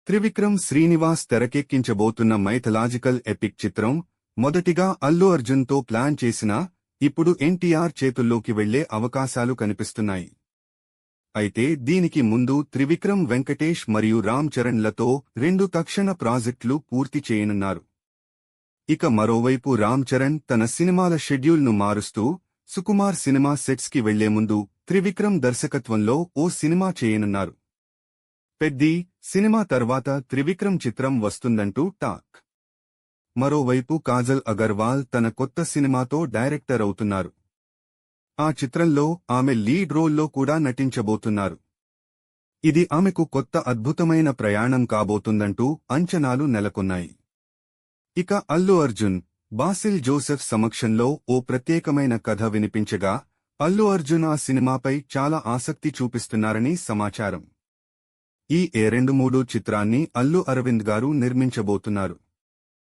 Trivikram Srinivas తెరకెక్కించబోతున్న mythological epic చిత్రం మొదటిగా Allu అర్జున్తో plan చేసినా ఇప్పుడు ఎన్టీఆర్ చేతుల్లోకి వెళ్లే అవకాశాలు కనిపిస్తున్నాయి. అయితే దీనికి ముందు త్రివిక్రమ్ వెంకటేష్ మరియు రామ్ చరణ్లతో 2 తక్షణ ప్రాజెక్టులు పూర్తి చేయనున్నారు. ఇక మరోవైపు రామ్ చరణ్ తన సినిమాల షెడ్యూల్ను మారుస్తూ సుకుమార్ సినిమా సెట్స్కి వెళ్లే ముందు త్రివిక్రమ్ దర్శకత్వంలో ఓ సినిమా చేయనున్నారు. పెద్ది సినిమా తర్వాత త్రివిక్రమ్ చిత్రం వస్తుందంటూ టాక్. మరోవైపు కాజల్ అగర్వాల్ తన కొత్త సినిమాతో డైరెక్టర్ అవుతున్నారు. ఆ చిత్రంలో ఆమె లీడ్ రోల్లో కూడా నటించబోతున్నారు. ఇది ఆమెకు కొత్త అద్భుతమైన ప్రయాణం కాబోతుందంటూ అంచనాలు నెలకొన్నాయి. ఇక అల్లు అర్జున్, బాసిల్ జోసెఫ్ సమక్షంలో ఓ ప్రత్యేకమైన కథ వినిపించగా అల్లు అర్జున్ ఆ సినిమాపై చాలా ఆసక్తి చూపిస్తున్నారని సమాచారం. ఈ 23 చిత్రాన్ని అల్లు అరవింద్ గారు నిర్మించబోతున్నారు.